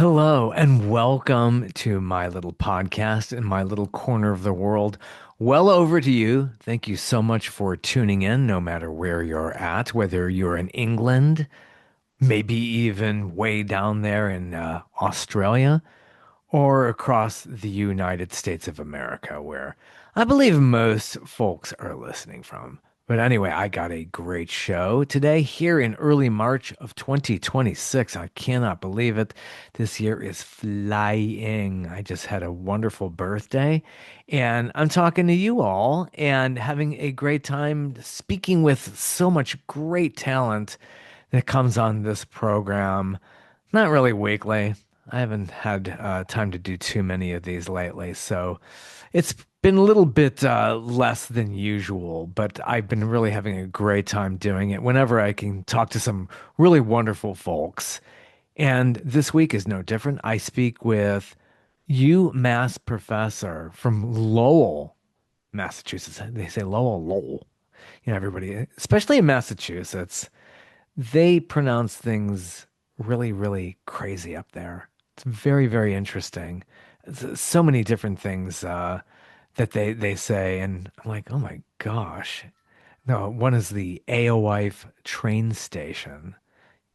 Hello and welcome to my little podcast in my little corner of the world. Well over to you. Thank you so much for tuning in, no matter where you're at, whether you're in England, maybe even way down there in Australia, or across the United States of America, where I believe most folks are listening from. But anyway, I got a great show today here in early March of 2026. I cannot believe it. This year is flying. I just had a wonderful birthday, and I'm talking to you all and having a great time speaking with so much great talent that comes on this program. Not really weekly. I haven't had time to do too many of these lately, so it's been a little bit less than usual, but I've been really having a great time doing it whenever I can talk to some really wonderful folks. And this week is no different. I speak with UMass professor from Lowell, Massachusetts. They say Lowell, Lowell. Everybody, especially in Massachusetts, they pronounce things really, really crazy up there. It's very, very interesting. So many different things that they say, and I'm like, oh my gosh. No, one is the Alewife train station.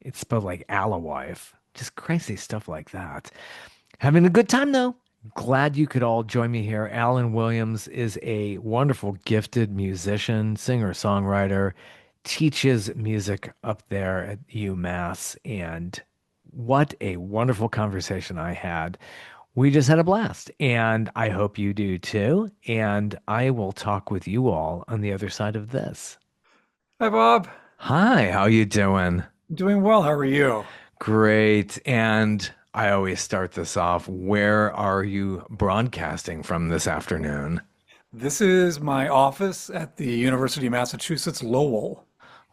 It's spelled like Alewife. Just crazy stuff like that. Having a good time though. Glad you could all join me here. Alan Williams is a wonderful, gifted musician, singer, songwriter, teaches music up there at UMass. And what a wonderful conversation I had. We just had a blast, and I hope you do too. And I will talk with you all on the other side of this. Hi, Bob. Hi, how you doing? Doing well. How are you? Great. And I always start this off. Where are you broadcasting from this afternoon? This is my office at the University of Massachusetts Lowell.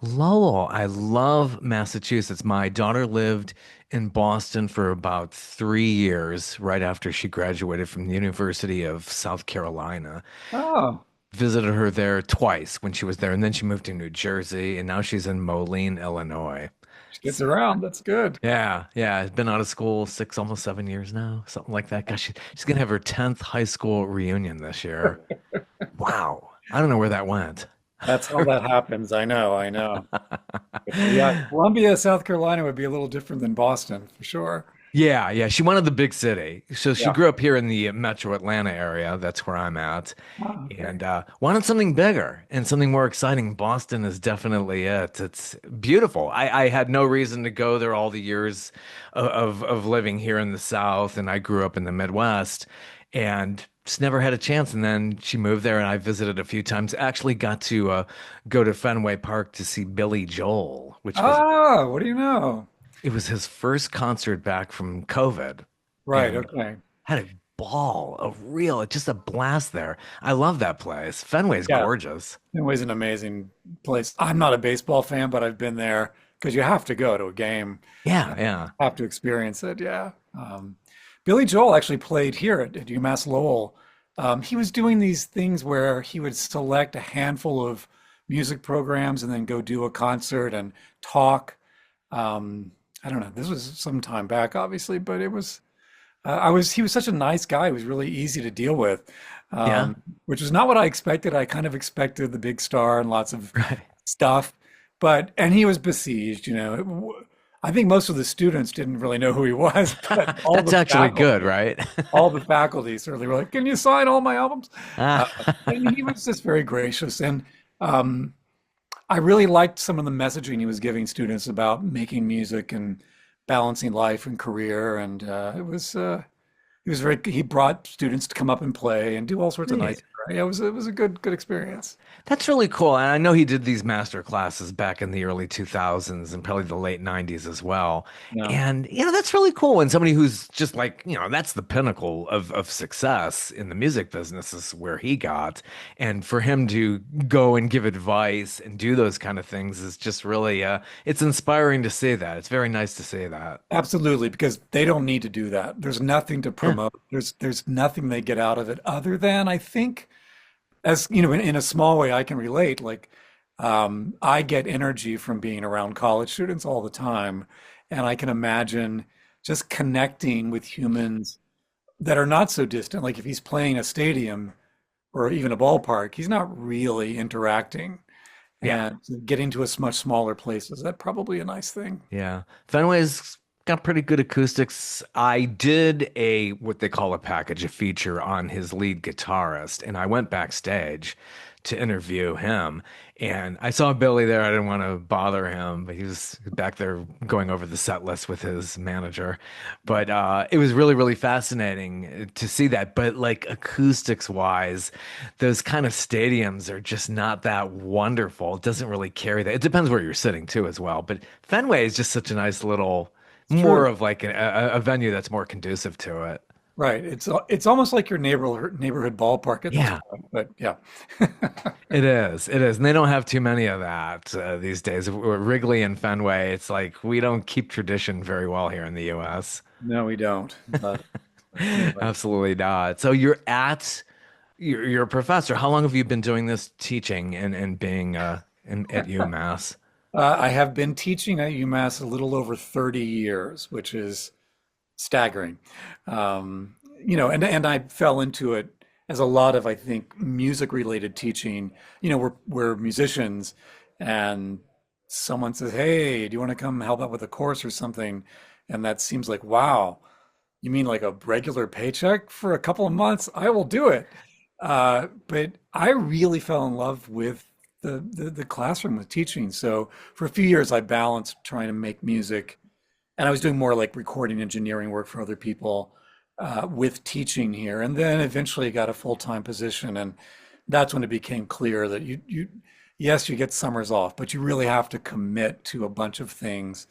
Lowell. I love Massachusetts. My daughter lived in Boston for about 3 years right after she graduated from the University of South Carolina. Oh, Visited her there twice when she was there, and then she moved to New Jersey, and now she's in Moline, Illinois. she gets around. That's good. Yeah, yeah. Has been out of school six, almost 7 years now, something like that. Gosh, she's gonna have her 10th high school reunion this year. Wow. I don't know where that went. That's how that happens. I know. I know. Yeah, Columbia, South Carolina would be a little different than Boston for sure. Yeah, yeah. She wanted the big city. So she Yeah. grew up here in the metro Atlanta area. That's where I'm at. Oh, okay. And wanted something bigger and something more exciting. Boston is definitely it. It's beautiful. I had no reason to go there all the years of living here in the South. And I grew up in the Midwest and just never had a chance. And then she moved there and I visited a few times. Actually got to go to Fenway Park to see Billy Joel, which was Ah, what do you know? it was his first concert back from COVID Right. and Okay. had a ball, just a blast there. I love that place. Fenway's Yeah. gorgeous. It was an amazing place. I'm not a baseball fan, but I've been there because you have to go to a game. Yeah, yeah. Have to experience it. Yeah. Billy Joel actually played here at UMass Lowell. He was doing these things where he would select a handful of music programs and then go do a concert and talk. I don't know. This was some time back, obviously, but it was. He was such a nice guy. He was really easy to deal with, Yeah. which was not what I expected. I kind of expected the big star and lots of Right. stuff, and he was besieged. I think most of the students didn't really know who he was, but That's actually good, right? all the faculty certainly were like, "Can you sign all my albums?" Uh, Ah, and he was just very gracious, and um, I really liked some of the messaging he was giving students about making music and balancing life and career, and he brought students to come up and play and do all sorts of nice neat. things. Right? It was a good experience. That's really cool. And I know he did these master classes back in the early 2000s and probably the late 90s as well. Yeah. And, that's really cool. And somebody who's just like, that's the pinnacle of success in the music business is where he got. And for him to go and give advice and do those kind of things is just really, it's inspiring to see that. It's very nice to see that. Absolutely, because they don't need to do that. There's nothing to Yeah. promote. There's nothing they get out of it other than I think, as you know, in a small way, I can relate. Like, I get energy from being around college students all the time, and I can imagine just connecting with humans that are not so distant. Like if he's playing a stadium or even a ballpark, he's not really interacting. Yeah. And getting to a much smaller places, that's probably a nice thing. Yeah. Fenway's got pretty good acoustics. I did a what they call a package, a feature on his lead guitarist, and I went backstage to interview him. And I saw Billy there. I didn't want to bother him, but he was back there going over the set list with his manager. But it was really, really fascinating to see that. But like acoustics wise, those kind of stadiums are just not that wonderful. It doesn't really carry that. It depends where you're sitting too, as well. But Fenway is just such a nice little, It's more true. of like a venue that's more conducive to it. Right. It's almost like your neighborhood ballpark at this Yeah, point. But yeah. it is. It is. And they don't have too many of that these days. Wrigley and Fenway, it's like we don't keep tradition very well here in the US. No, we don't. But anyway. Absolutely not. So you're a professor. How long have you been doing this teaching and being at UMass? I have been teaching at UMass a little over 30 years, which is staggering. And I fell into it as a lot of, I think, music related teaching. We're musicians and someone says, "Hey, do you want to come help out with a course or something?" And that seems like, wow, you mean like a regular paycheck for a couple of months? I will do it. But I really fell in love with the classroom with teaching. So for a few years, I balanced trying to make music, and I was doing more like recording engineering work for other people with teaching here. And then eventually got a full-time position, and that's when it became clear that yes, you get summers off, but you really have to commit to a bunch of things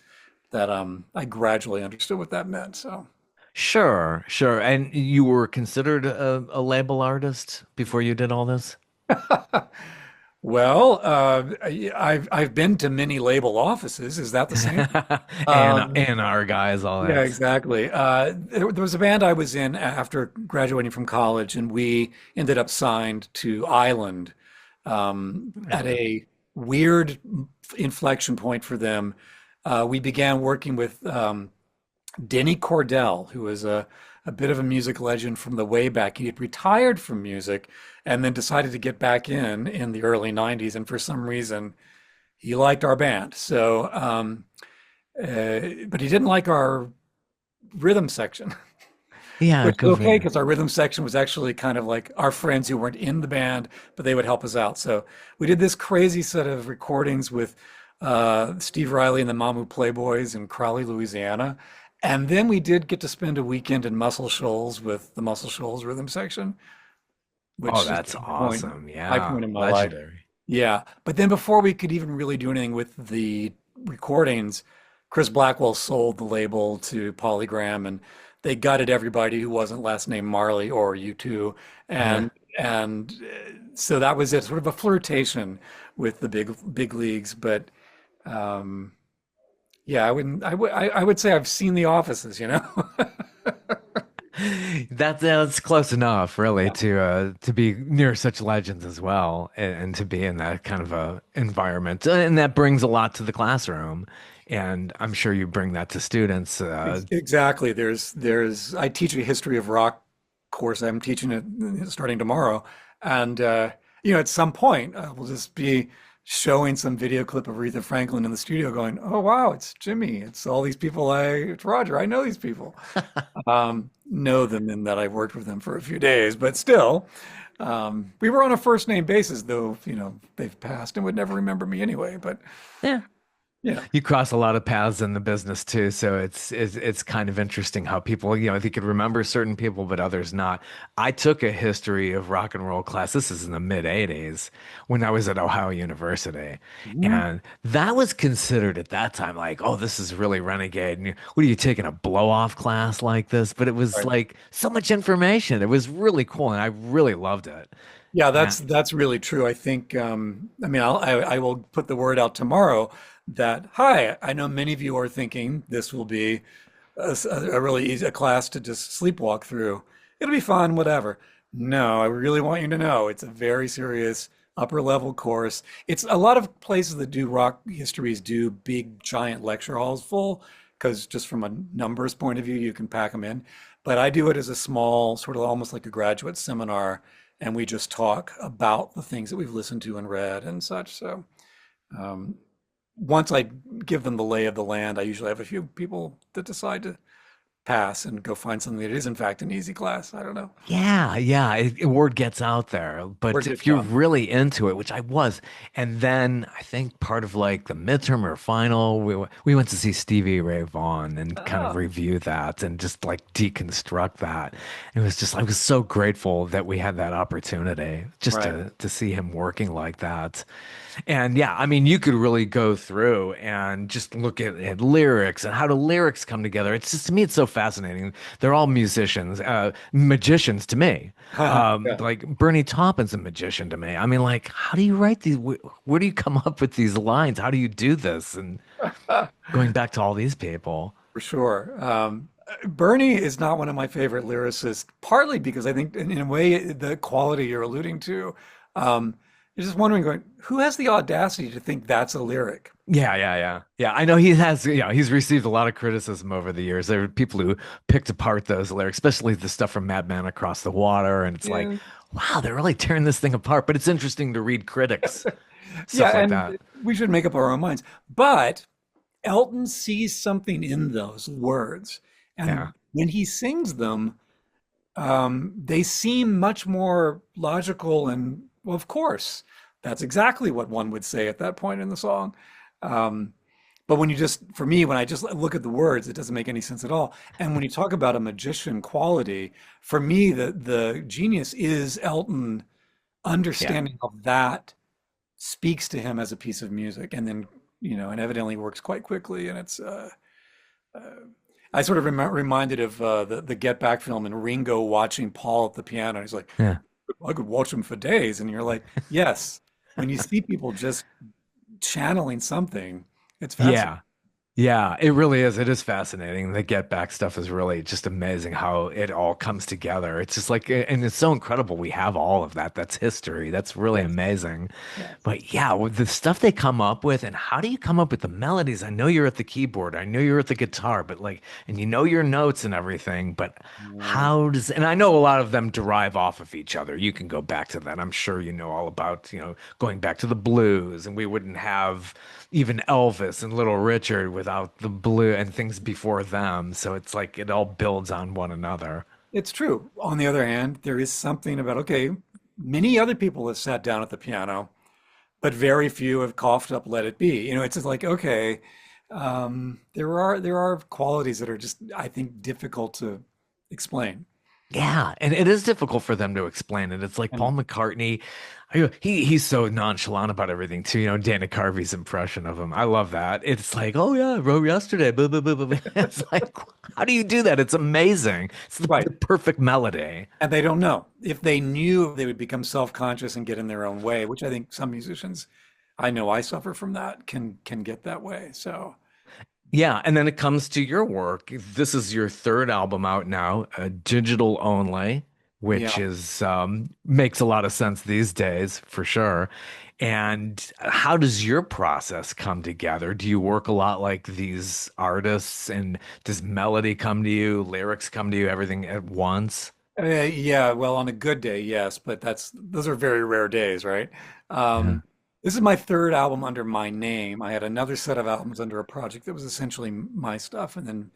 that I gradually understood what that meant. So. Sure, sure. And you were considered a label artist before you did all this? Well, I've been to many label offices. Is that the same? Um, And our guys, all yeah, that. exactly. There was a band I was in after graduating from college, and we ended up signed to Island at Yeah. a weird inflection point for them. We began working with Denny Cordell, who was a bit of a music legend from the way back. He had retired from music and then decided to get back in the early 90s. And for some reason, he liked our band. So, but he didn't like our rhythm section, Yeah, which is go okay figure. because our rhythm section was actually kind of like our friends who weren't in the band, but they would help us out. So we did this crazy set of recordings with Steve Riley and the Mamu Playboys in Crowley, Louisiana. And then we did get to spend a weekend in Muscle Shoals with the Muscle Shoals rhythm section, Oh, which is that's awesome. high Yeah, point in my life. legendary. Yeah. But then before we could even really do anything with the recordings, Chris Blackwell sold the label to Polygram, and they gutted everybody who wasn't last name Marley or U2. Yeah. And so that was it, sort of a flirtation with the big leagues. But um, yeah, I wouldn't. I would say I've seen the offices, you know. That's close enough, really, Yeah. to be near such legends as well, and to be in that kind of a environment, and that brings a lot to the classroom, and I'm sure you bring that to students. Exactly. I teach a history of rock course. I'm teaching it starting tomorrow. And, at some point, we'll just be showing some video clip of Aretha Franklin in the studio going, "Oh, wow, it's Jimmy. It's all these people. It's Roger. I know these people. Know them in that I've worked with them for a few days, but still, we were on a first name basis, though, they've passed and would never remember me anyway. But, Yeah. you know, You cross a lot of paths in the business too, so it's kind of interesting how people, they could remember certain people, but others not. I took a history of rock and roll class. This is in the mid 80s when I was at Ohio University. mhm, And that was considered at that time like, oh, this is really renegade. And what are you taking a blow off class like this? But it was right. like so much information. It was really cool, and I really loved it. Yeah, Yeah. that's really true. I think, I mean, I will put the word out tomorrow that, hi, I know many of you are thinking this will be a really easy a class to just sleepwalk through. It'll be fun, whatever. No, I really want you to know it's a very serious upper level course. It's a lot of places that do rock histories do big giant lecture halls full. because just from a numbers point of view, you can pack them in. But I do it as a small, sort of almost like a graduate seminar, and we just talk about the things that we've listened to and read and such. So um, once I give them the lay of the land, I usually have a few people that decide to pass and go find something that is in fact an easy class. I don't know. Yeah, yeah, word gets out there. But Word if gets you're out. really into it, which I was, and then I think part of like the midterm or final, we went to see Stevie Ray Vaughan and kind of Oh, review that and just like deconstruct that. It was just I was so grateful that we had that opportunity just right. to see him working like that. And yeah, I mean, you could really go through and just look at lyrics and how do lyrics come together. It's just to me, it's so fascinating. They're all musicians, magicians to me. Yeah. Like Bernie Taupin's a magician to me. I mean, like, how do you write these? Where do you come up with these lines? How do you do this? And going back to all these people. For sure. Bernie is not one of my favorite lyricists, partly because I think, in a way, the quality you're alluding to. Um, you're just wondering, going, who has the audacity to think that's a lyric? Yeah, yeah, yeah. Yeah, I know he has, he's received a lot of criticism over the years. There were people who picked apart those lyrics, especially the stuff from Madman Across the Water. And it's like, Yeah. wow, they're really tearing this thing apart. But it's interesting to read critics, Yeah, stuff like and that. we should make up our own minds. But Elton sees something in those words, Yeah. and when he sings them, they seem much more logical and, well, of course, that's exactly what one would say at that point in the song. Um, but when you just, for me, when I just look at the words, it doesn't make any sense at all. And when you talk about a magician quality, for me, the genius is Elton Yeah. understanding how that speaks to him as a piece of music, and then, and evidently works quite quickly. And it's, uh, I sort of reminded of the Get Back film and Ringo watching Paul at the piano. He's like, Yeah. I could watch him for days. And you're like, yes, when you see people just channeling something, it's fascinating. Yeah. Yeah, it really is. It is fascinating. The Get Back stuff is really just amazing how it all comes together. It's just like, and it's so incredible we have all of that. That's history. That's really Yes, amazing. yes. But yeah, with the stuff they come up with, and how do you come up with the melodies? I know you're at the keyboard, I know you're at the guitar, but like, and you know your notes and everything, but Yeah. how does, and I know a lot of them derive off of each other. You can go back to that. I'm sure you know all about, going back to the blues, and we wouldn't have even Elvis and Little Richard without the blue and things before them. So it's like it all builds on one another. It's true. On the other hand, there is something about, okay, many other people have sat down at the piano, but very few have coughed up "Let It Be." It's just like, okay, there are qualities that are just, I think, difficult to explain. Yeah, and it is difficult for them to explain it. It's like Paul And McCartney, he's so nonchalant about everything too. Dana Carvey's impression of him. I love that. It's like, oh yeah, I wrote yesterday. Blah, blah, blah, blah, blah. It's like, how do you do that? It's amazing. It's the right, perfect melody. and they don't know. If they knew, they would become self-conscious and get in their own way, which I think some musicians, I know I suffer from that, can get that way. So Yeah, and then it comes to your work. This is your third album out now, digital only, which yeah. is makes a lot of sense these days for sure. And how does your process come together? Do you work a lot like these artists, and does melody come to you, lyrics come to you, everything at once? Yeah, well, on a good day, yes, but those are very rare days, right? Yeah. Um, this is my third album under my name. I had another set of albums under a project that was essentially my stuff, and then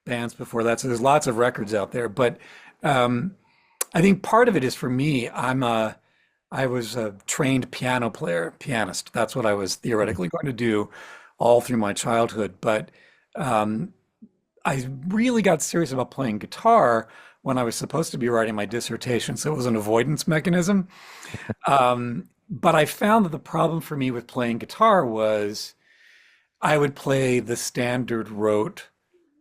bands before that. So there's lots of records out there, but um, I think part of it is for me. I was a trained piano player, pianist. That's what I was theoretically going to do all through my childhood, but um, I really got serious about playing guitar when I was supposed to be writing my dissertation, so it was an avoidance mechanism. But I found that the problem for me with playing guitar was I would play the standard rote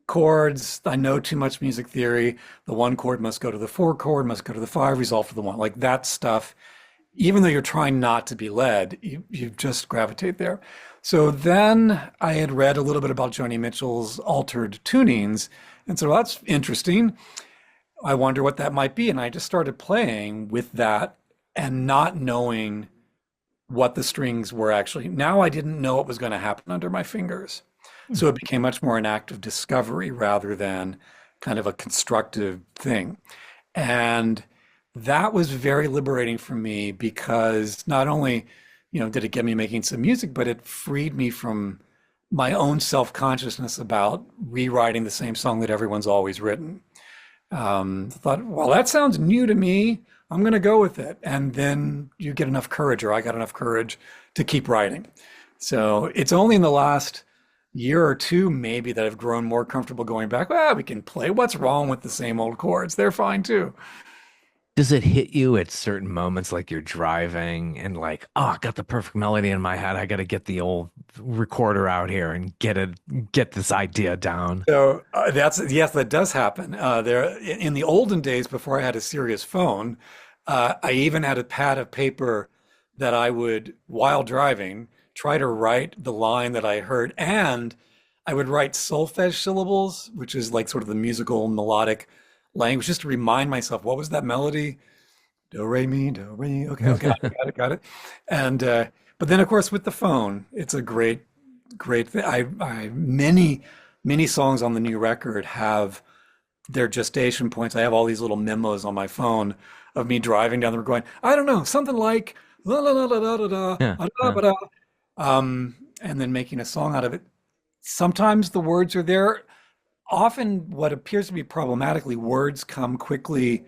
chords. I know too much music theory. The one chord must go to the four chord, must go to the five, resolve for the one. Like that stuff, even though you're trying not to be led, you just gravitate there. So then I had read a little bit about Joni Mitchell's altered tunings. And so that's interesting. I wonder what that might be. And I just started playing with that and not knowing what the strings were actually. Now I didn't know what was going to happen under my fingers. So it became much more an act of discovery rather than kind of a constructive thing. And that was very liberating for me because not only, did it get me making some music, but it freed me from my own self-consciousness about rewriting the same song that everyone's always written. Thought, well, that sounds new to me. I'm going to go with it. And then you get enough courage, or I got enough courage to keep writing. So it's only in the last year or two, maybe, that I've grown more comfortable going back. Well, we can play. What's wrong with the same old chords? They're fine too. Does it hit you at certain moments like you're driving and like, oh, I got the perfect melody in my head. I got to get the old recorder out here and get this idea down. So that's yes, that does happen. There in the olden days, before I had a serious phone, I even had a pad of paper that I would, while driving, try to write the line that I heard, and I would write solfege syllables, which is like sort of the musical melodic language, just to remind myself what was that melody. Do re mi, do re. Okay, okay, got it, got it. And but then, of course, with the phone, it's a great thing. Many songs on the new record have their gestation points. I have all these little memos on my phone of me driving down the road going, I don't know, something like la la la la la da Yeah, da da yeah. da da, and then making a song out of it. Sometimes the words are there. Often, what appears to be problematically, words come quickly,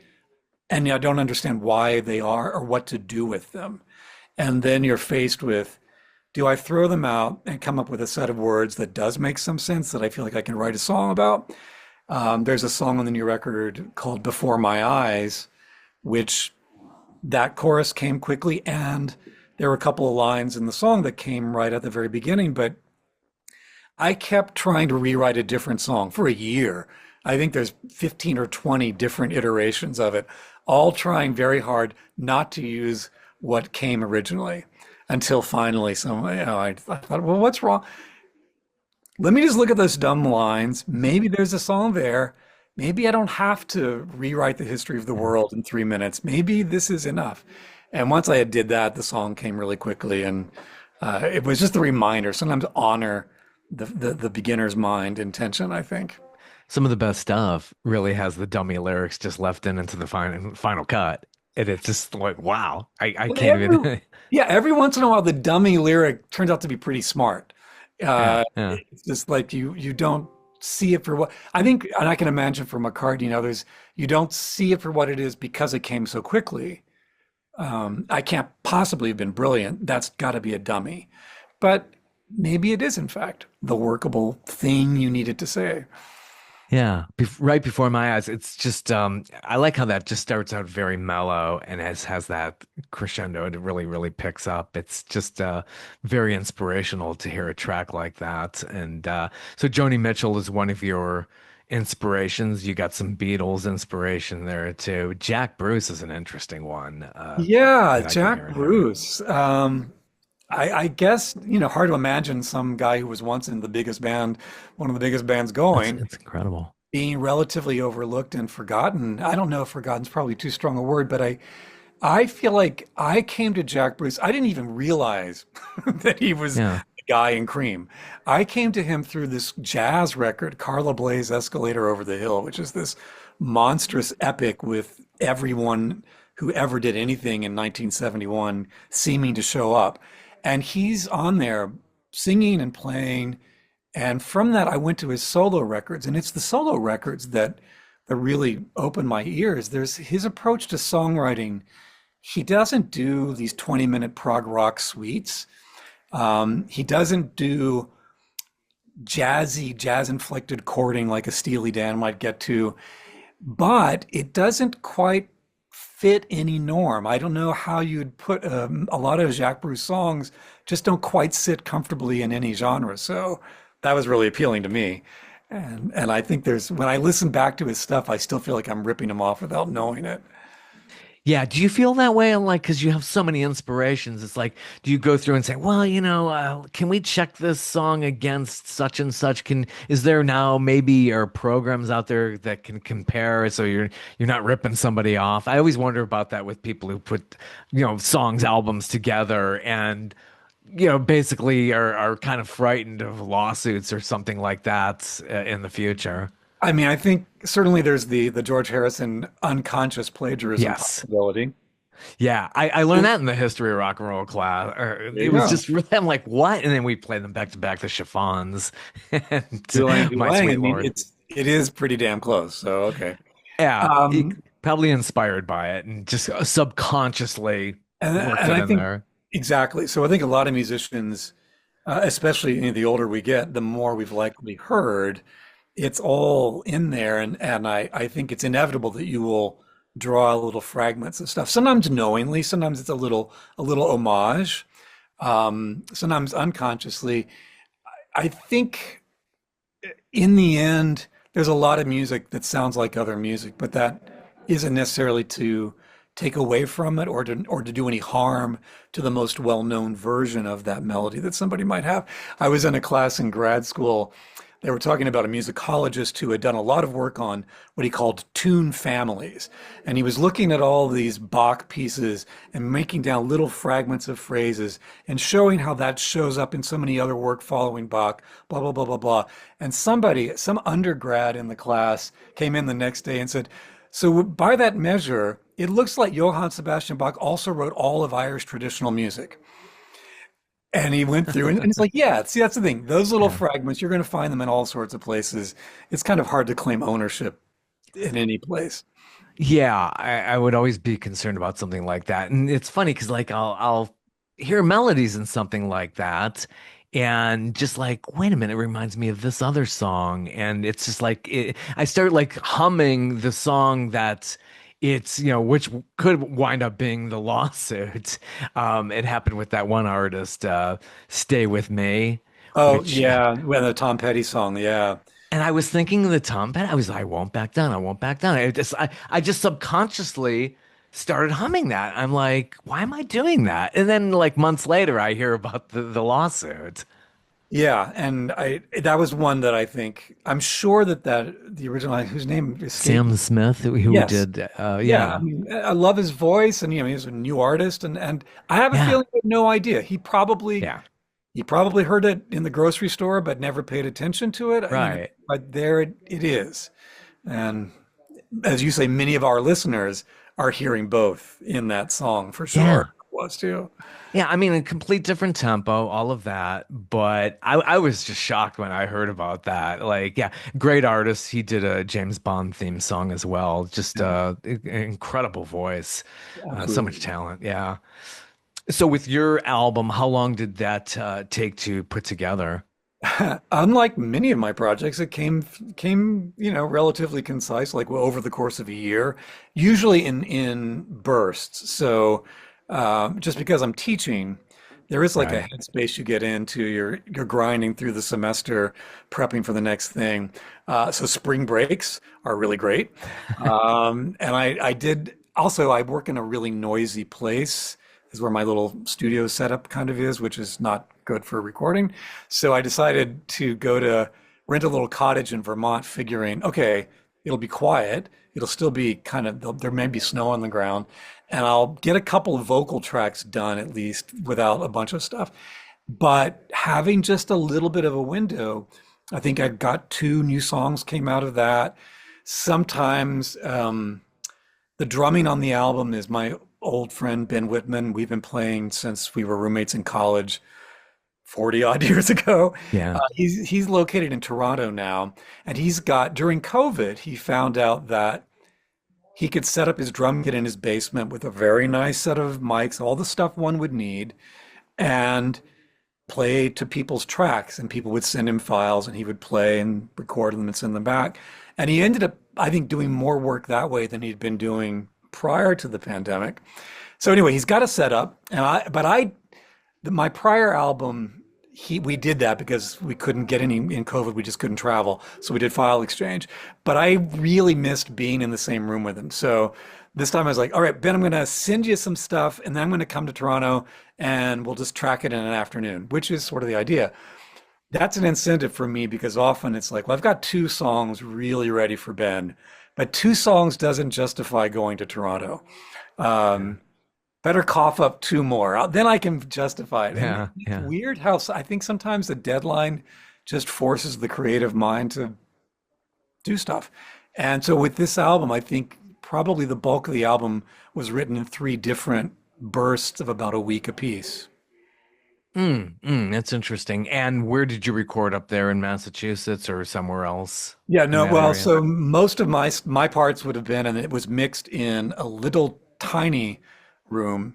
and I don't understand why they are or what to do with them. And then you're faced with, do I throw them out and come up with a set of words that does make some sense that I feel like I can write a song about? There's a song on the new record called Before My Eyes, which that chorus came quickly, and there were a couple of lines in the song that came right at the very beginning, but I kept trying to rewrite a different song for a year. I think there's 15 or 20 different iterations of it, all trying very hard not to use what came originally until finally I thought, well, what's wrong? Let me just look at those dumb lines. Maybe there's a song there. Maybe I don't have to rewrite the history of the Yeah. world in 3 minutes. Maybe this is enough. And once I did that, the song came really quickly, and it was just a reminder. Sometimes honor the beginner's mind intention, I think. Some of the best stuff really has the dummy lyrics just left into the final cut. And it's just like, wow, I Well, can't even. yeah, every once in a while, the dummy lyric turns out to be pretty smart. Yeah, yeah. It's just like you don't see it for what I think, and I can imagine for McCartney and others, you don't see it for what it is because it came so quickly. I can't possibly have been brilliant. That's got to be a dummy, but maybe it is, in fact, the workable thing you needed to say. Yeah, right before my eyes. It's just I like how that just starts out very mellow and has that crescendo. It really picks up. It's just very inspirational to hear a track like that. And so Joni Mitchell is one of your inspirations. You got some Beatles inspiration there too. Jack Bruce is an interesting one Yeah, that I can hear Jack in here. Bruce. I guess, hard to imagine some guy who was once in the biggest band, one of the biggest bands That's going, it's incredible. being relatively overlooked and forgotten. I don't know if forgotten's probably too strong a word, but I feel like I came to Jack Bruce. I didn't even realize that he was Yeah. the guy in Cream. I came to him through this jazz record, Carla Bley's Escalator Over the Hill, which is this monstrous epic with everyone who ever did anything in 1971 seeming to show up. And he's on there singing and playing. And from that, I went to his solo records, and it's the solo records that really opened my ears. There's his approach to songwriting. He doesn't do these 20-minute prog rock suites. He doesn't do jazzy, jazz-inflected chording like a Steely Dan might get to, but it doesn't quite fit any norm. I don't know how you'd put a lot of Jacques Bruce songs just don't quite sit comfortably in any genre. So that was really appealing to me. And I think there's when I listen back to his stuff, I still feel like I'm ripping him off without knowing it. Yeah, do you feel that way? Like, because you have so many inspirations, it's like, do you go through and say, well, can we check this song against such and such? Is there now maybe are programs out there that can compare so you're not ripping somebody off? I always wonder about that with people who put, songs, albums together and basically are kind of frightened of lawsuits or something like that in the future. I mean, I think certainly there's the George Harrison unconscious plagiarism Yes. possibility. Yeah, I learned that in the history of rock and roll class. There It you was go. just for them like what? And then we play them back to back, the chiffons and Dueling, My dueling. I Sweet mean, Lord. it is pretty damn close. So okay. Yeah, Um, probably inspired by it and just subconsciously worked and it I in think there. exactly. So I think a lot of musicians, especially the older we get, the more we've likely heard. It's all in there, and I think it's inevitable that you will draw little fragments of stuff. Sometimes knowingly, sometimes it's a little homage, sometimes unconsciously. I think in the end, there's a lot of music that sounds like other music, but that isn't necessarily to take away from it or to do any harm to the most well-known version of that melody that somebody might have. I was in a class in grad school. They were talking about a musicologist who had done a lot of work on what he called tune families. And he was looking at all these Bach pieces and making down little fragments of phrases and showing how that shows up in so many other work following Bach, blah, blah, blah, blah, blah. And some undergrad in the class came in the next day and said, so by that measure, it looks like Johann Sebastian Bach also wrote all of Irish traditional music. And he went through and it's like, yeah, see, that's the thing. Those little Yeah. fragments, you're going to find them in all sorts of places. It's kind of hard to claim ownership in any place. Yeah, I would always be concerned about something like that. And it's funny because like I'll hear melodies in something like that and just like, wait a minute, it reminds me of this other song. And it's just like I start like humming the song that which could wind up being the lawsuit. It happened with that one artist, Stay With Me, Oh, which yeah. Well, the Tom Petty song. Yeah. and I was thinking of the Tom Petty. I was like, I won't back down. I won't back down. I just subconsciously started humming that. I'm like, why am I doing that? And then like months later, I hear about the lawsuit. Yeah. And that was one that I think, I'm sure that the original, whose name escaped me. Sam Smith, who Yes. did, Yeah. I yeah, mean, I love his voice and, he's a new artist and I have a yeah, feeling he had no idea. yeah, He probably heard it in the grocery store, but never paid attention to it. right. But there it is. And as you say, many of our listeners are hearing both in that song for sure. Yeah. Was too. Yeah, I mean, a complete different tempo, all of that. But I was just shocked when I heard about that. Like, yeah, great artist. He did a James Bond theme song as well. Just Yeah, incredible voice, so much absolutely. talent. Yeah. So with your album, how long did that take to put together? Unlike many of my projects, it came relatively concise, like over the course of a year, usually in bursts. So just because I'm teaching, there is like a Right. headspace you get into. You're grinding through the semester, prepping for the next thing. So spring breaks are really great. And I did also I work in a really noisy place. Is where my little studio setup kind of is, which is not good for recording. So I decided to go to rent a little cottage in Vermont, figuring, okay, it'll be quiet. It'll still be kind of, there may be snow on the ground, and I'll get a couple of vocal tracks done at least without a bunch of stuff. But having just a little bit of a window, I think I got two new songs came out of that. Sometimes the drumming on the album is my old friend Ben Whitman. We've been playing since we were roommates in college 40 odd years ago. Yeah. He's located in Toronto now, and he's got during COVID, he found out that he could set up his drum kit in his basement with a very nice set of mics, all the stuff one would need, and play to people's tracks. And people would send him files, and he would play and record them and send them back. And he ended up, I think, doing more work that way than he'd been doing prior to the pandemic. So anyway, he's got a setup, and my prior album, we did that because we couldn't get any in COVID. We just couldn't travel, so we did file exchange. But I really missed being in the same room with him. So this time I was like, all right, Ben, I'm going to send you some stuff, and then I'm going to come to Toronto, and we'll just track it in an afternoon, which is sort of the idea. That's an incentive for me because often it's like, well, I've got two songs really ready for Ben, but two songs doesn't justify going to Toronto. Yeah. Um, Better cough up two more. Then I can justify it. And Yeah, it's yeah. weird how I think sometimes the deadline just forces the creative mind to do stuff. And so with this album, I think probably the bulk of the album was written in three different bursts of about a week apiece. That's interesting. And where did you record up there in Massachusetts or somewhere else Yeah, in no, that well, area? so most of my parts would have been, and it was mixed in a little tiny room,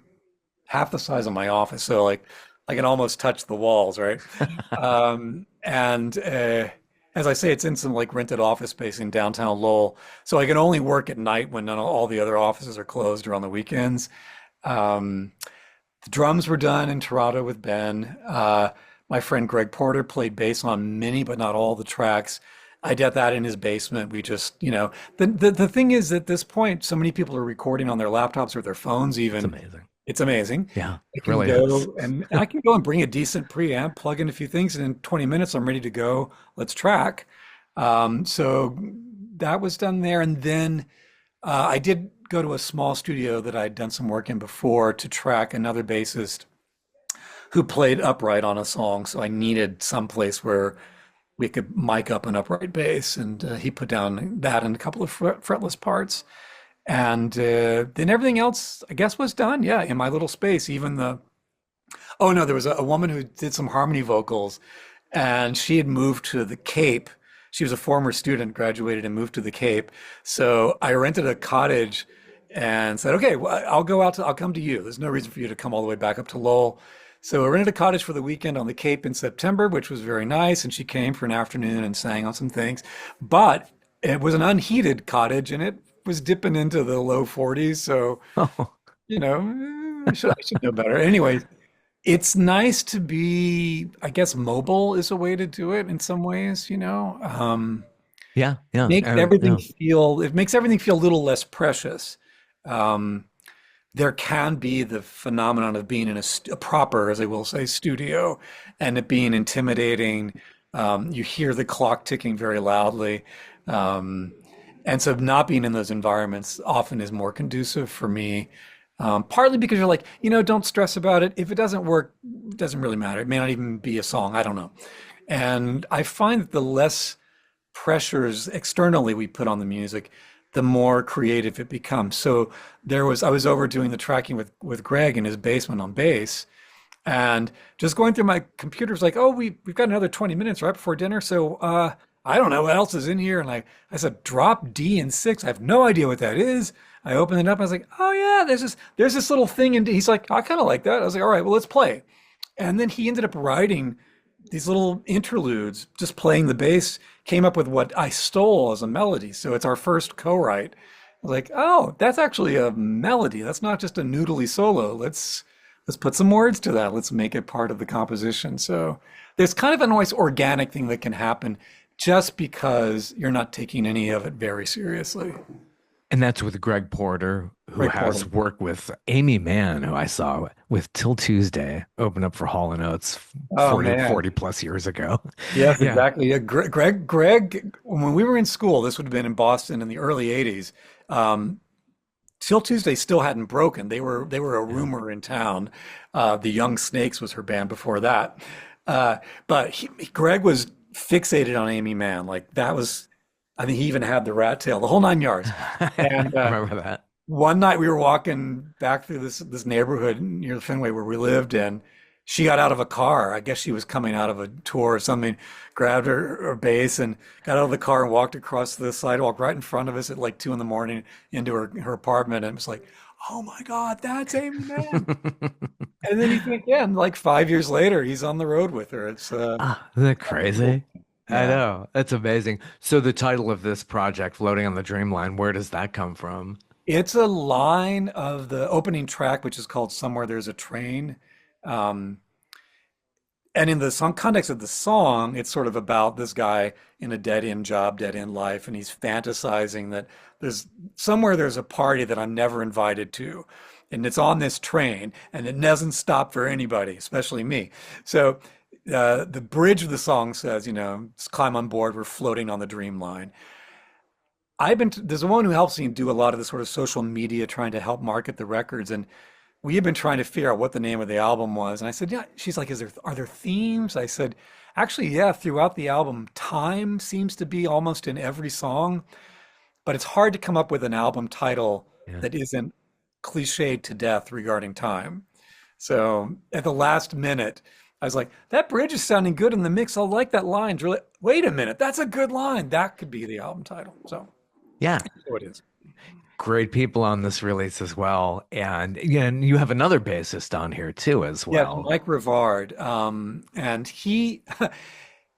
half the size of my office. So like I can almost touch the walls, right? And as I say, it's in some like rented office space in downtown Lowell. So I can only work at night when none of all the other offices are closed or on the weekends. Um, the drums were done in Toronto with Ben. My friend Greg Porter played bass on many, but not all the tracks. I did that in his basement. We just, the thing is at this point, so many people are recording on their laptops or their phones It's even. amazing. It's amazing. Yeah, it really is. I can go and bring a decent preamp, plug in a few things, and in 20 minutes I'm ready to go. Let's track. So that was done there, and then I did go to a small studio that I'd done some work in before to track another bassist who played upright on a song. So I needed some place where we could mic up an upright bass, and he put down that and a couple of fretless parts. And then everything else, I guess, was done. Yeah, in my little space. Even the oh no, there was a woman who did some harmony vocals, and she had moved to the Cape. She was a former student, graduated and moved to the Cape. So I rented a cottage and said, "Okay, well, I'll come to you. There's no reason for you to come all the way back up to Lowell." So I rented a cottage for the weekend on the Cape in September, which was very nice. And she came for an afternoon and sang on some things. But it was an unheated cottage and it was dipping into the low 40s. So, Oh, I should know better. Anyway, it's nice to be, I guess, mobile is a way to do it in some ways. yeah, yeah, Everything yeah. feel, it makes everything feel a little less precious. Um, there can be the phenomenon of being in a proper, as I will say, studio and it being intimidating. You hear the clock ticking very loudly. Um, and so not being in those environments often is more conducive for me. Partly because you're like, don't stress about it. If it doesn't work, it doesn't really matter. It may not even be a song. I don't know. And I find that the less pressures externally we put on the music, the more creative it becomes. So I was over doing the tracking with Greg in his basement on bass, and just going through my computer was like, oh, we've got another 20 minutes right before dinner. So I don't know what else is in here. And I said, drop D in six. I have no idea what that is. I opened it up. I was like, oh yeah, there's this little thing. And he's like, I kind of like that. I was like, all right, well, let's play. And then he ended up writing these little interludes, just playing the bass, came up with what I stole as a melody. So it's our first co-write. I was like, oh, that's actually a melody. That's not just a noodly solo. Let's put some words to that. Let's make it part of the composition. So there's kind of a nice organic thing that can happen just because you're not taking any of it very seriously. And that's with Greg Porter, who Greg Porter. has worked with Amy Mann, who I saw with Till Tuesday open up for Hall and Oates Oh 40, man. 40 plus years ago. Yes, Yeah. exactly. Yeah, Greg, when we were in school, this would have been in Boston in the early 80s. Um, Till Tuesday still hadn't broken. They were a Yeah. rumor in town. The Young Snakes was her band before that. But Greg was fixated on Amy Mann. Like that was, I think he even had the rat tail, the whole nine yards. I And remember that. one night we were walking back through this neighborhood near the Fenway where we lived, and she got out of a car. I guess she was coming out of a tour or something, grabbed her bass and got out of the car and walked across the sidewalk right in front of us at like 2 in the morning into her apartment. And it was like, oh my God, that's Amy Mann. And then you think, yeah, and like 5 years later, he's on the road with her. It's Ah, isn't that kind of cool. crazy? I Yeah. know. That's amazing. So the title of this project, Floating on the Dreamline, where does that come from? It's a line of the opening track, which is called Somewhere There's a Train. Um, And in the song context of the song, it's sort of about this guy in a dead end job, dead end life, and he's fantasizing that there's a party that I'm never invited to, and it's on this train, and it doesn't stop for anybody, especially me. So the bridge of the song says, "Just climb on board. We're floating on the dream line." There's a woman who helps me do a lot of the sort of social media, trying to help market the records, and we had been trying to figure out what the name of the album was. And I said, yeah, she's like, are there themes? I said, actually, yeah, throughout the album, time seems to be almost in every song, but it's hard to come up with an album title Yeah. that isn't cliched to death regarding time. So at the last minute, I was like, that bridge is sounding good in the mix. I like that line. Really, wait a minute, that's a good line. That could be the album title. Yeah. So it is. Great people on this release as well. And again, you have another bassist on here too as Yeah, well. Mike Rivard, and he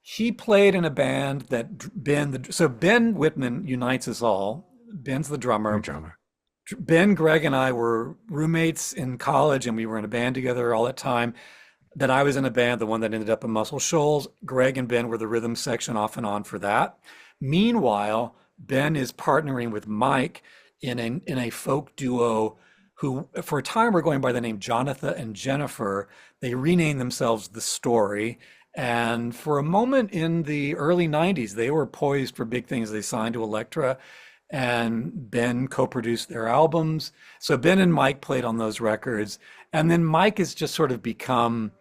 he played in a band that Ben Whitman unites us all. Ben's the Your drummer. drummer. Ben, Greg, and I were roommates in college, and we were in a band together all that time. Then I was in a band, the one that ended up in Muscle Shoals. Greg and Ben were the rhythm section off and on for that. Meanwhile, Ben is partnering with Mike in a folk duo who, for a time, were going by the name Jonathan and Jennifer. They renamed themselves The Story. And for a moment in the early 90s, they were poised for big things. They signed to Elektra, and Ben co-produced their albums. So Ben and Mike played on those records. And then Mike has just sort of become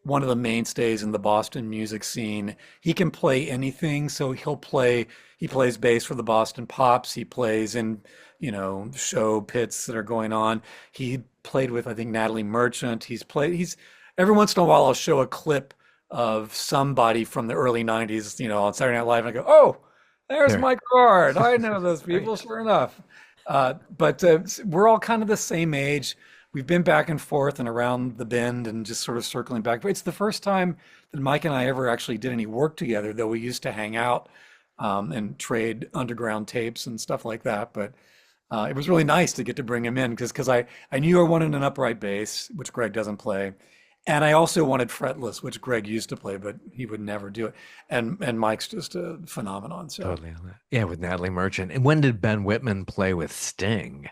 one of the mainstays in the Boston music scene. He can play anything, so he plays bass for the Boston Pops. He plays in, show pits that are going on. He played with, I think, Natalie Merchant. He's every once in a while I'll show a clip of somebody from the early 90s, on Saturday Night Live, and I go, oh, there's There. Mike Ward. I know those Right. people, sure enough. But we're all kind of the same age. We've been back and forth and around the bend and just sort of circling back. But it's the first time that Mike and I ever actually did any work together, though we used to hang out and trade underground tapes and stuff like that. But it was really nice to get to bring him in because I knew I wanted an upright bass, which Greg doesn't play. And I also wanted fretless, which Greg used to play, but he would never do it. And Mike's just a phenomenon. So Totally on that. Yeah, with Natalie Merchant. And when did Ben Whitman play with Sting?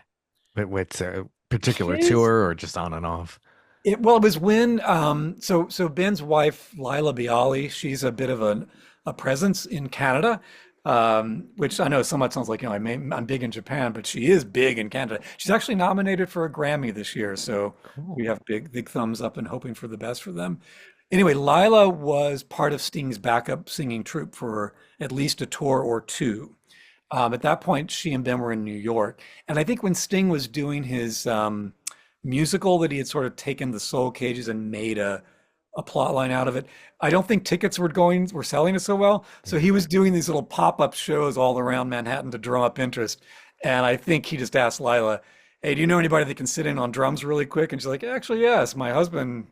With a particular his tour or just on and off? it was when so Ben's wife Lila Bialy, she's a bit of a presence in Canada, which I know somewhat sounds like I'm big in Japan, but she is big in Canada. She's actually nominated for a Grammy this year, so we Cool. have big thumbs up and hoping for the best for them. Anyway, Lila was part of Sting's backup singing troupe for at least a tour or two. At that point, she and Ben were in New York. And I think when Sting was doing his musical that he had sort of taken the Soul Cages and made a plot line out of it, I don't think tickets were selling it so well. So he was doing these little pop-up shows all around Manhattan to drum up interest. And I think he just asked Lila, hey, do you know anybody that can sit in on drums really quick? And she's like, actually, yes, my husband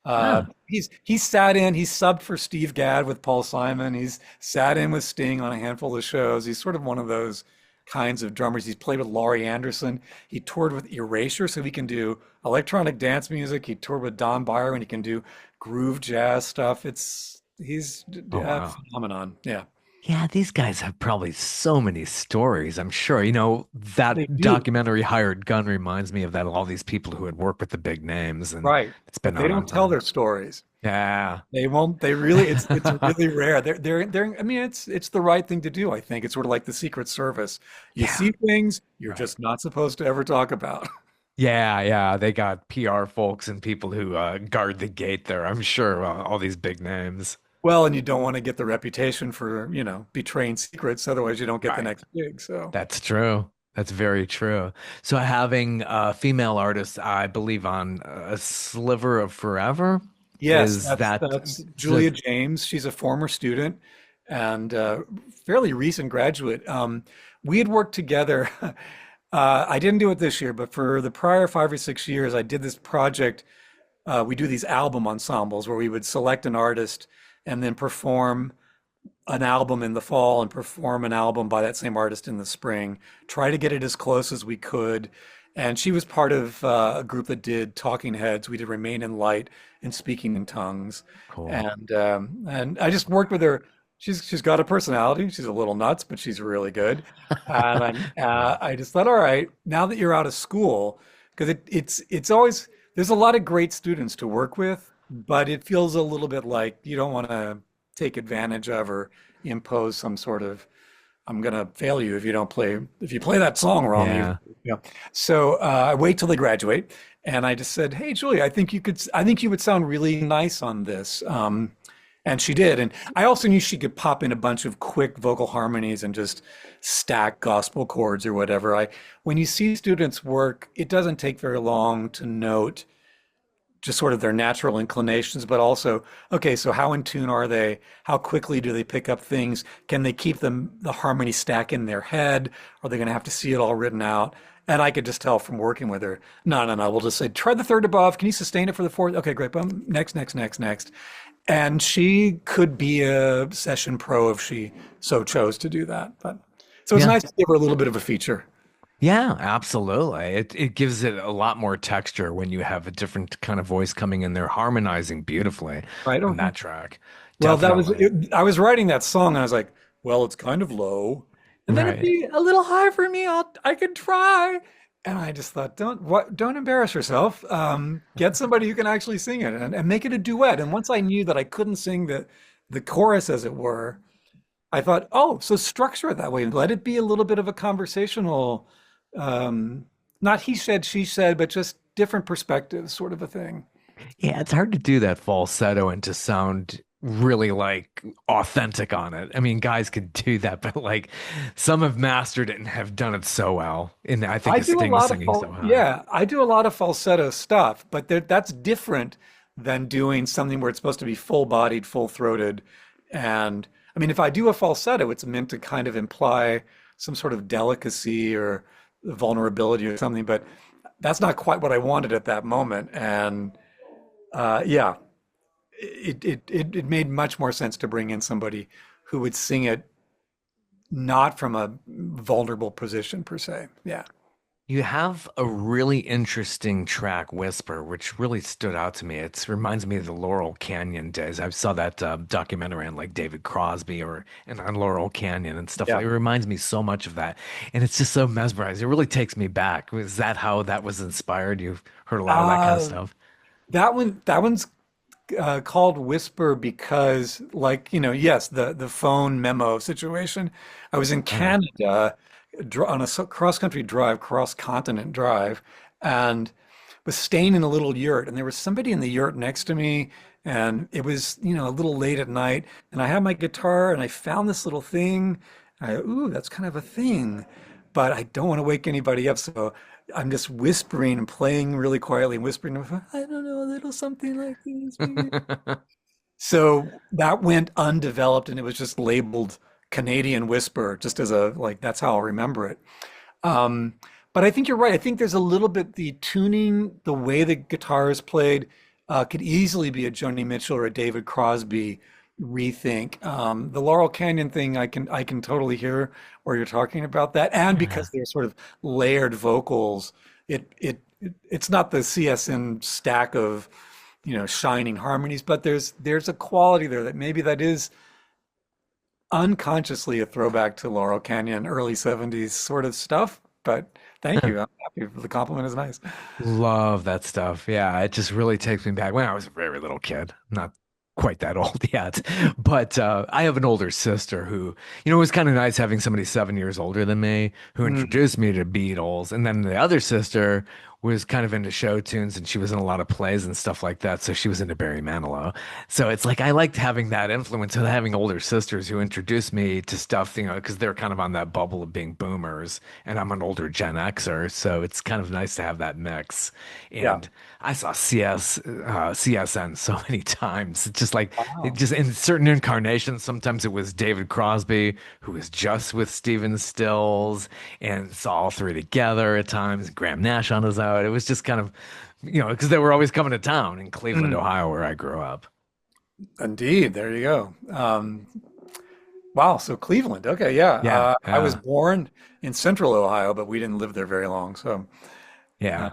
Ah, he's sat in, he's subbed for Steve Gadd with Paul Simon. He's sat in with Sting on a handful of shows. He's sort of one of those kinds of drummers. He's played with Laurie Anderson. He toured with Erasure, so he can do electronic dance music. He toured with Don Byron. He can do groove jazz stuff. He's oh a wow. phenomenon. Yeah, Yeah, these guys have probably so many stories, I'm sure. they That do. documentary Hired Gun reminds me of that, all these people who had worked with the big names, and Right. it's been But they on don't tell time. their stories. Yeah. They won't. They really. It's really rare. They're. I mean, it's the right thing to do. I think it's sort of like the Secret Service. You Yeah. see things you're Right. just not supposed to ever talk about. Yeah, yeah. They got PR folks and people who guard the gate there, I'm sure, all these big names. Well, and you don't want to get the reputation for betraying secrets. Otherwise, you don't get the Right. next gig. So That's true. That's very true. So having a female artist, I believe, on a sliver of forever, yes, is that's that that's Julia does James. She's a former student and fairly recent graduate. We had worked together. I didn't do it this year, but for the prior 5 or 6 years, I did this project. We do these album ensembles where we would select an artist and then perform an album in the fall and perform an album by that same artist in the spring, try to get it as close as we could. And she was part of a group that did Talking Heads. We did Remain in Light and Speaking in Tongues. cool. And I just worked with her. She's got a personality. She's a little nuts, but she's really good. And I just thought, all right, now that you're out of school, because it's always there's a lot of great students to work with, but it feels a little bit like you don't want to take advantage of or impose some sort of I'm gonna fail you if you play that song wrong. Yeah. Yeah. So I wait till they graduate, And I just said, "Hey, Julia, I think you would sound really nice on this." And she did. And I also knew she could pop in a bunch of quick vocal harmonies and just stack gospel chords or whatever. When you see students work, it doesn't take very long to note just sort of their natural inclinations, but also, okay, so how in tune are they? How quickly do they pick up things? Can they keep the harmony stack in their head? Are they going to have to see it all written out? And I could just tell from working with her, no. We'll just say, try the third above. Can you sustain it for the fourth? Okay, great. Boom. Next. And she could be a session pro if she so chose to do that. But so it's Yeah. nice to give her a little bit of a feature. Yeah, absolutely. It gives it a lot more texture when you have a different kind of voice coming in there, harmonizing beautifully Right. on Okay. that track. Well, that was Definitely. it. I was writing that song and I was like, well, it's kind of low. And then it'd Right. be a little high for me. I could try. And I just thought, don't embarrass yourself. Get somebody who can actually sing it and make it a duet. And once I knew that I couldn't sing the chorus, as it were, I thought, oh, so structure it that way. Let it be a little bit of a conversational, not he said, she said, but just different perspectives, sort of a thing. Yeah, it's hard to do that falsetto and to sound really like authentic on it. I mean, guys could do that, but like some have mastered it and have done it so well. And I think I his do a Sting lot of singing so high. yeah, I do a lot of falsetto stuff, but that's different than doing something where it's supposed to be full-bodied, full-throated. And I mean, if I do a falsetto, it's meant to kind of imply some sort of delicacy or vulnerability or something, but that's not quite what I wanted at that moment. And yeah, it made much more sense to bring in somebody who would sing it not from a vulnerable position per se. Yeah. You have a really interesting track, Whisper, which really stood out to me. It reminds me of the Laurel Canyon days. I saw that documentary on like David Crosby or and on Laurel Canyon and stuff Yeah. like. It reminds me so much of that, and it's just so mesmerizing. It really takes me back. Was that how that was inspired? You've heard a lot of that kind of Uh, stuff. that one's called Whisper because, like, yes, the phone memo situation. I was in Uh, Canada on a cross-country drive, cross-continent drive, and was staying in a little yurt. And there was somebody in the yurt next to me, and it was, a little late at night. And I had my guitar, and I found this little thing. Ooh, that's kind of a thing, but I don't want to wake anybody up, so I'm just whispering and playing really quietly and whispering, I don't know, a little something like this, maybe. So that went undeveloped and it was just labeled Canadian Whisper, just as a, like, that's how I'll remember it. Um, but I think you're right. I think there's a little bit the tuning, the way the guitar is played, could easily be a Joni Mitchell or a David Crosby rethink. The Laurel Canyon thing, I can totally hear where you're talking about that, and yeah. because they're sort of layered vocals, it's not the CSN stack of shining harmonies, but there's a quality there that maybe that is unconsciously a throwback to Laurel Canyon, early 70s sort of stuff. But thank you. I'm happy. The compliment is nice. Love that stuff. Yeah, it just really takes me back when I was a very little kid. Not quite that old yet, but I have an older sister who, it was kind of nice having somebody 7 years older than me who Mm, introduced me to Beatles. And then the other sister was kind of into show tunes and she was in a lot of plays and stuff like that. So she was into Barry Manilow. So it's like I liked having that influence of having older sisters who introduced me to stuff, because they're kind of on that bubble of being boomers and I'm an older Gen Xer. So it's kind of nice to have that mix. yeah. And I saw CSN so many times. It's just like it Wow. just in certain incarnations. Sometimes it was David Crosby, who was just with Stephen Stills, and saw all three together at times. Graham Nash on his own. It was just kind of, because they were always coming to town in Cleveland, Mm, Ohio, where I grew up. indeed. There you go. Wow. So Cleveland. Okay. Yeah. Yeah, I was yeah, born in central Ohio, but we didn't live there very long. So, uh, yeah. but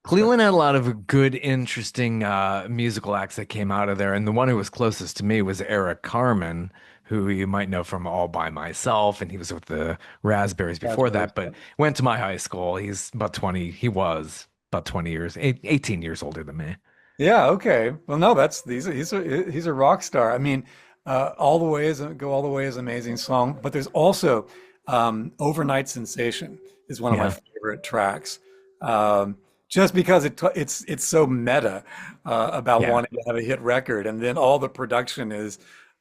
Cleveland had a lot of good, interesting musical acts that came out of there, and the one who was closest to me was Eric Carmen, who you might know from All by Myself, and he was with the Raspberries before raspberries. that, but went to my high school. He was about 20 years, 18 years older than me. Yeah, okay. Well, no, that's he's a rock star. I mean, all the way is go all the way is an amazing song, but there's also Overnight Sensation is one of my Yeah. favorite tracks. Um, just because it's so meta about Yeah. wanting to have a hit record, and then all the production is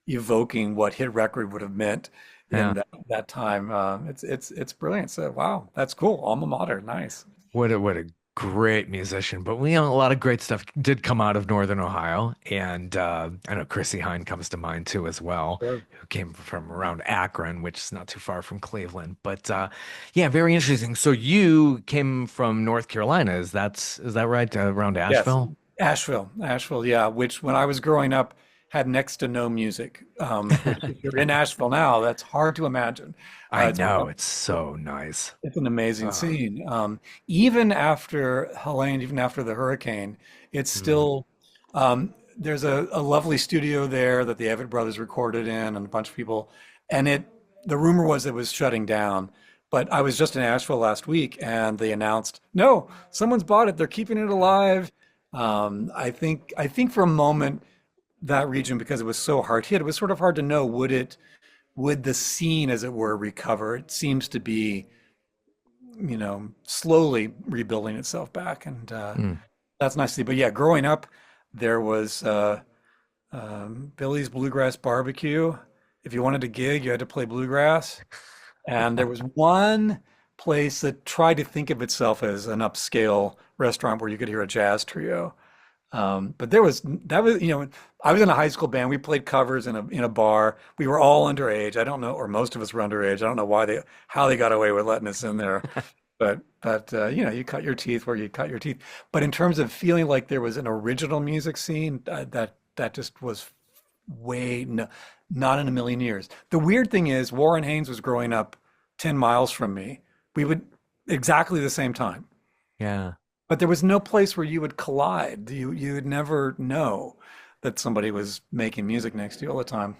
evoking what hit record would have meant in Yeah. that time. It's brilliant. So wow, that's cool. Alma mater, nice. What a great musician. But we know a lot of great stuff did come out of Northern Ohio. And I know Chrissy Hine comes to mind too as well, Sure. who came from around Akron, which is not too far from Cleveland. But yeah, very interesting. So you came from North Carolina. Is that right? Around Yes, Asheville? Asheville, yeah. Which when I was growing up had next to no music. Which if you're in Asheville now, that's hard to imagine. I It's know, it's so nice. It's an amazing Uh, scene. Even after Helene, even after the hurricane, it's mm, still there's a lovely studio there that the Avett Brothers recorded in, and a bunch of people. And the rumor was it was shutting down. But I was just in Asheville last week, and they announced, no, someone's bought it. They're keeping it alive. I think for a moment that region, because it was so hard hit, it was sort of hard to know would the scene, as it were, recover. It seems to be slowly rebuilding itself back, and mm. that's nice to see. But yeah, growing up, there was Billy's Bluegrass Barbecue. If you wanted to gig, you had to play bluegrass, and there was one place that tried to think of itself as an upscale restaurant where you could hear a jazz trio. But that was, I was in a high school band. We played covers in a bar. We were all underage. I don't know, or most of us were underage. I don't know how they got away with letting us in there. But you cut your teeth where you cut your teeth. But in terms of feeling like there was an original music scene, that just was way no, not in a million years. The weird thing is, Warren Haynes was growing up 10 miles from me. We would exactly the same time. Yeah. But there was no place where you would collide. You would never know that somebody was making music next to you all the time.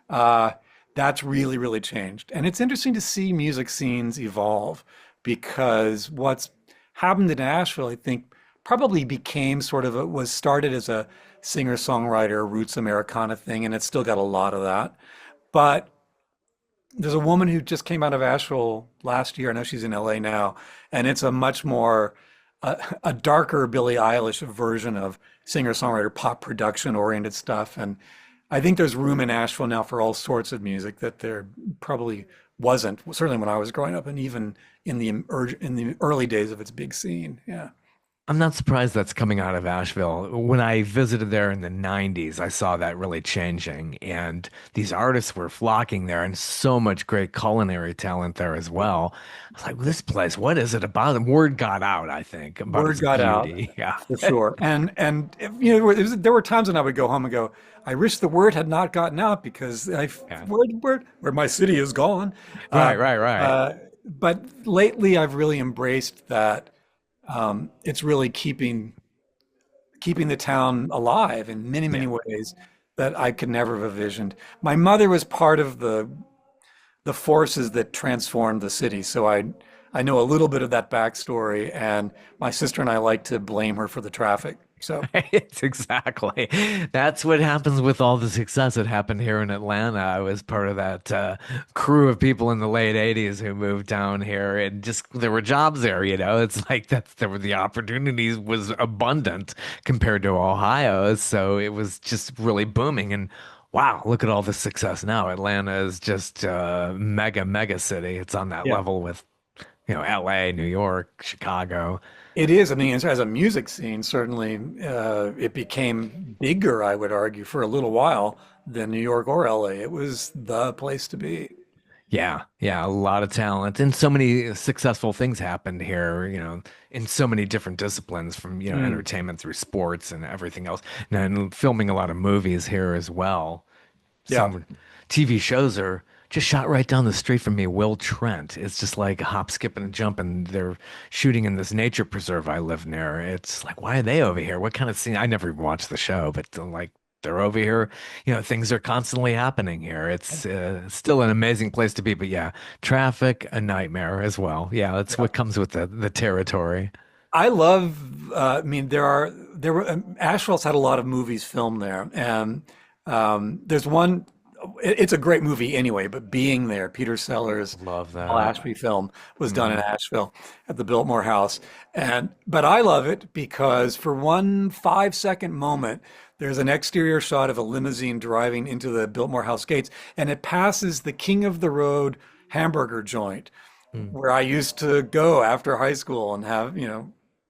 Uh, that's really, really changed. And it's interesting to see music scenes evolve because what's happened in Nashville, I think, probably became sort of was started as a singer-songwriter roots Americana thing, and it's still got a lot of that. But there's a woman who just came out of Asheville last year. I know she's in LA now, and it's a much more a darker Billie Eilish version of singer-songwriter pop production oriented stuff. And I think there's room in Asheville now for all sorts of music that there probably wasn't, certainly when I was growing up, and even in the early days of its big scene. Yeah. I'm not surprised that's coming out of Asheville. When I visited there in the 90s, I saw that really changing, and these artists were flocking there, and so much great culinary talent there as well. I was like, this place, what is it about? And word got out, I think, about Word its got out beauty. Yeah. for sure. And there were times when I would go home and go, I wish the word had not gotten out because Yeah. where my city is gone. Uh, Right, right, right. but lately, I've really embraced that. It's really keeping the town alive in many, Yeah. many ways that I could never have envisioned. My mother was part of the forces that transformed the city, so I know a little bit of that backstory, and my sister and I like to blame her for the traffic. So It's exactly. That's what happens with all the success that happened here in Atlanta. I was part of that crew of people in the late 80s who moved down here and just there were jobs there, you know. It's like there were the opportunities was abundant compared to Ohio. So it was just really booming and wow, look at all the success now. Atlanta is just a mega city. It's on that yeah. level with, LA, New York, Chicago. It is. I mean, as a music scene, certainly it became bigger, I would argue, for a little while than New York or LA. It was the place to be. Yeah, yeah, a lot of talent and so many successful things happened here, in so many different disciplines from, Mm, entertainment through sports and everything else. And filming a lot of movies here as well. yeah. Some TV shows are just shot right down the street from me, Will Trent. It's just like a hop, skip, and a jump, and they're shooting in this nature preserve I live near. It's like, why are they over here? What kind of scene? I never even watched the show, but like they're over here. Things are constantly happening here. It's still an amazing place to be, but yeah, traffic, a nightmare as well. Yeah, that's Yeah. what comes with the territory. I love, I mean, there were, Asheville's had a lot of movies filmed there. And there's one. it's a great movie anyway, but being there, Peter Sellers' Love Hal that. Ashby film was done in Hmm. Asheville at the Biltmore House. But I love it because for one 5-second moment, there's an exterior shot of a limousine driving into the Biltmore House gates, and it passes the King of the Road hamburger joint where I used to go after high school and have,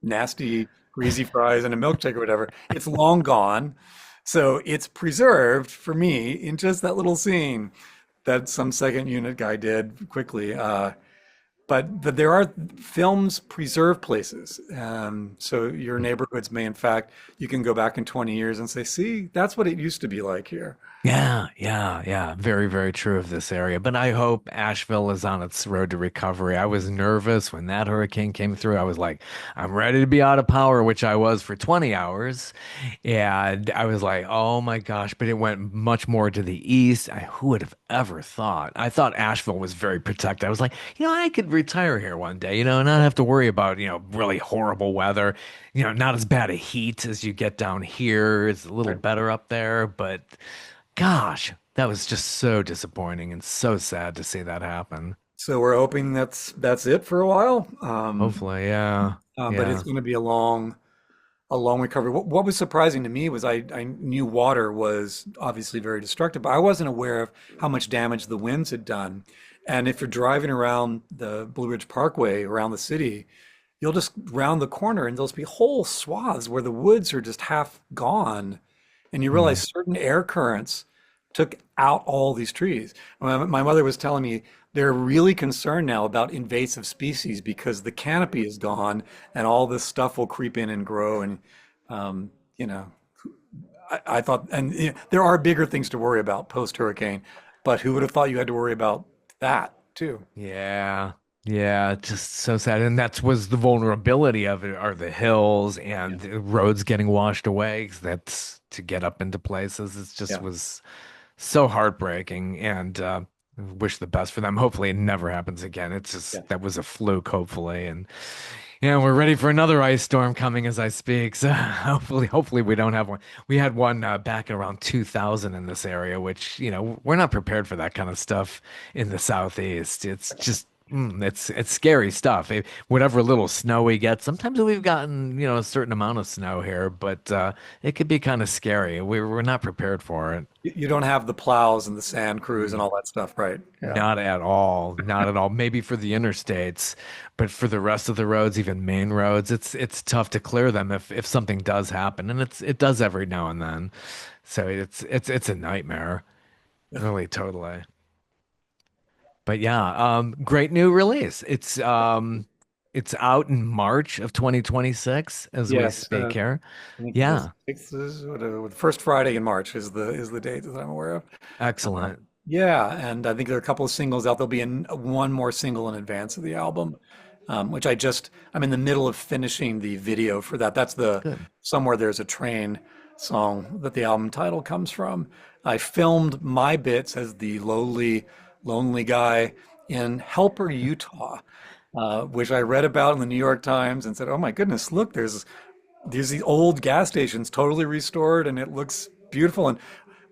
nasty, greasy fries and a milkshake or whatever. It's long gone. So it's preserved for me in just that little scene that some second unit guy did quickly. But there are films preserve places. So your neighborhoods may, in fact, you can go back in 20 years and say, see, that's what it used to be like here. Yeah, yeah, yeah. Very, very true of this area. But I hope Asheville is on its road to recovery. I was nervous when that hurricane came through. I was like, I'm ready to be out of power, which I was for 20 hours. And I was like, oh my gosh, but it went much more to the east. Who would have ever thought? I thought Asheville was very protected. I was like, I could retire here one day, and not have to worry about, really horrible weather. Not as bad a heat as you get down here. It's a little Right. better up there, but. Gosh, that was just so disappointing and so sad to see that happen. So we're hoping that's it for a while. Hopefully, yeah. But it's Yeah. going to be a long recovery. What was surprising to me was I knew water was obviously very destructive, but I wasn't aware of how much damage the winds had done. And if you're driving around the Blue Ridge Parkway around the city, you'll just round the corner and there'll be whole swaths where the woods are just half gone. And you realize Mm. certain air currents took out all these trees. My mother was telling me they're really concerned now about invasive species because the canopy is gone and all this stuff will creep in and grow. And, um, you know, I thought, and there are bigger things to worry about post hurricane, but who would have thought you had to worry about that too? Yeah. Yeah, just so sad. And that was the vulnerability of it are the hills Yeah. and the roads getting washed away. 'Cause that's to get up into places. It just Yeah. was so heartbreaking and wish the best for them. Hopefully it never happens again. It's Yeah. just that was a fluke, hopefully. And we're ready for another ice storm coming as I speak. So hopefully we don't have one. We had one back in around 2000 in this area, which, we're not prepared for that kind of stuff in the Southeast. It's just it's scary stuff. Whatever little snow we get, sometimes we've gotten, a certain amount of snow here, but it could be kind of scary. We're not prepared for it. You don't have the plows and the sand crews and Mm. all that stuff, right? Yeah. Not at all. Not at all. Maybe for the interstates, but for the rest of the roads, even main roads, it's tough to clear them if something does happen, and it does every now and then. So it's a nightmare, really, totally. But yeah, great new release. It's out in March of 2026 as we Yes. speak here. I think the Yeah, sixth is the first Friday in March is the date that I'm aware of. excellent. Yeah, and I think there are a couple of singles out. There'll be one more single in advance of the album, which I'm in the middle of finishing the video for that. That's the Good. Somewhere There's a Train song that the album title comes from. I filmed my bits as the lowly, lonely guy in Helper, Utah, which I read about in the New York Times and said, "Oh my goodness, look, there's these old gas stations totally restored and it looks beautiful. And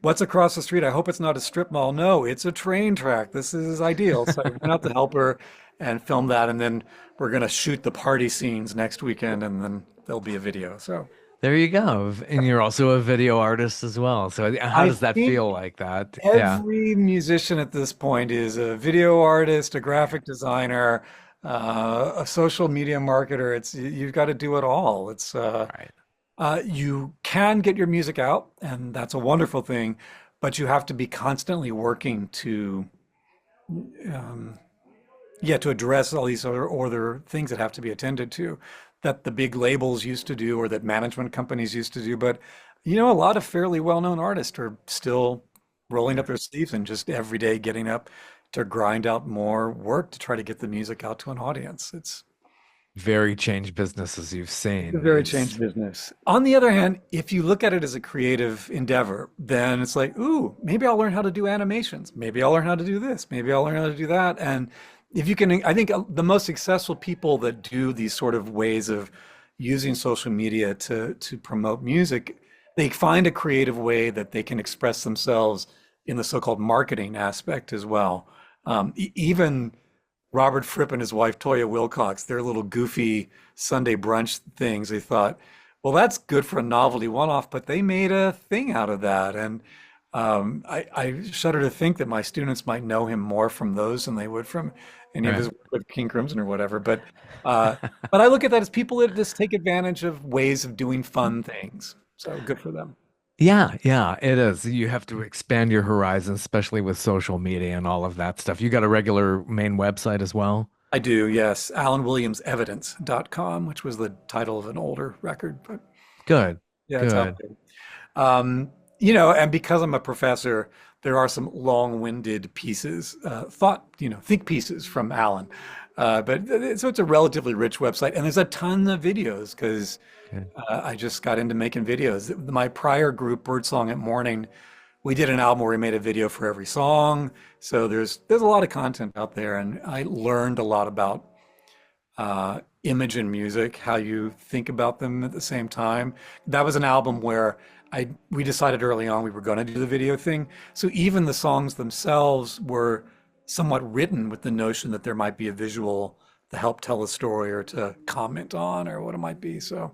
what's across the street? I hope it's not a strip mall. No, it's a train track. This is ideal." So I went out to help her and filmed that. And then we're going to shoot the party scenes next weekend and then there'll be a video. So There you go. And you're also a video artist as well. So how I does that think feel like that? Yeah. every musician at this point is a video artist, a graphic designer, a social media marketer. You've got to do it all. Right. You can get your music out, and that's a wonderful thing, but you have to be constantly working to, um, yeah, to address all these other things that have to be attended to, that the big labels used to do or that management companies used to do. But a lot of fairly well-known artists are still rolling up their sleeves and just every day getting up to grind out more work to try to get the music out to an audience. It's Very changed business as you've a seen. very changed It's business. On the other hand, if you look at it as a creative endeavor, then it's like, ooh, maybe I'll learn how to do animations. Maybe I'll learn how to do this. Maybe I'll learn how to do that. And if you can, I think the most successful people that do these sort of ways of using social media to promote music, they find a creative way that they can express themselves in the so-called marketing aspect as well. Even Robert Fripp and his wife Toya Wilcox, their little goofy Sunday brunch things, they thought, well, that's good for a novelty one-off, but they made a thing out of that. And I shudder to think that my students might know him more from those than they would from any of Right. his work with King Crimson or whatever. Uh, but I look at that as people that just take advantage of ways of doing fun things. So good for them. Yeah, yeah, it is. You have to expand your horizons, especially with social media and all of that stuff. You got a regular main website as well? I do, yes. AlanWilliamsEvidence.com, which was the title of an older record, but Good, yeah, it's out good. there. And because I'm a professor, there are some long-winded pieces, think pieces from Alan. So it's a relatively rich website, and there's a ton of videos because Good. I just got into making videos. My prior group, Birdsong at Morning, we did an album where we made a video for every song. So there's a lot of content out there, and I learned a lot about image and music, how you think about them at the same time. That was an album where we decided early on we were going to do the video thing. So even the songs themselves were somewhat written with the notion that there might be a visual to help tell a story or to comment on or what it might be. So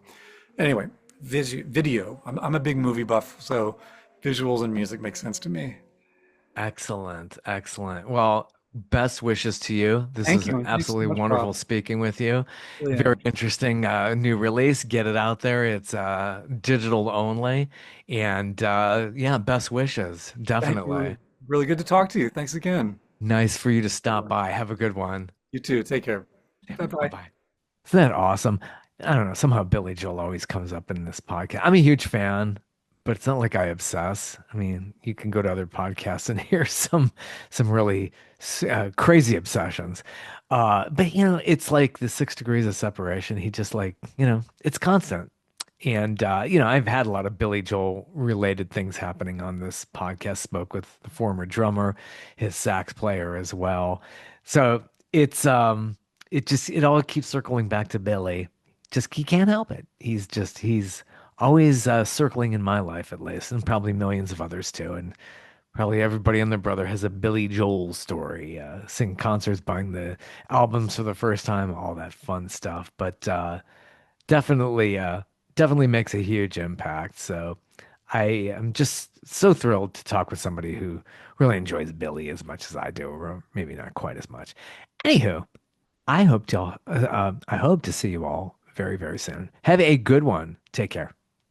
anyway, video. I'm a big movie buff, so visuals and music make sense to me. Excellent, excellent. Well, best wishes to you. This Thank was you, and thanks so absolutely much, wonderful Rob. speaking with you. Really Very am. interesting new release. Get it out there. It's digital only. And yeah, best wishes. Thank you. Definitely. Really good to talk to you. Thanks again. Nice for you to stop by. Have a good one. You too. Take care. Bye bye. Bye-bye. Isn't that awesome? I don't know. Somehow Billy Joel always comes up in this podcast. I'm a huge fan, but it's not like I obsess. I mean, you can go to other podcasts and hear some really crazy obsessions. But it's like the 6 degrees of separation. He just like, it's constant. And I've had a lot of Billy Joel related things happening on this podcast. Spoke with the former drummer, his sax player as well. So it all keeps circling back to Billy. Just he can't help it. He's always circling in my life at least, and probably millions of others too. And probably everybody and their brother has a Billy Joel story, sing concerts, buying the albums for the first time, all that fun stuff. But definitely, definitely makes a huge impact. So I am just so thrilled to talk with somebody who really enjoys Billy as much as I do, or maybe not quite as much. Anywho, I hope to see you all very, very soon. Have a good one. Take care.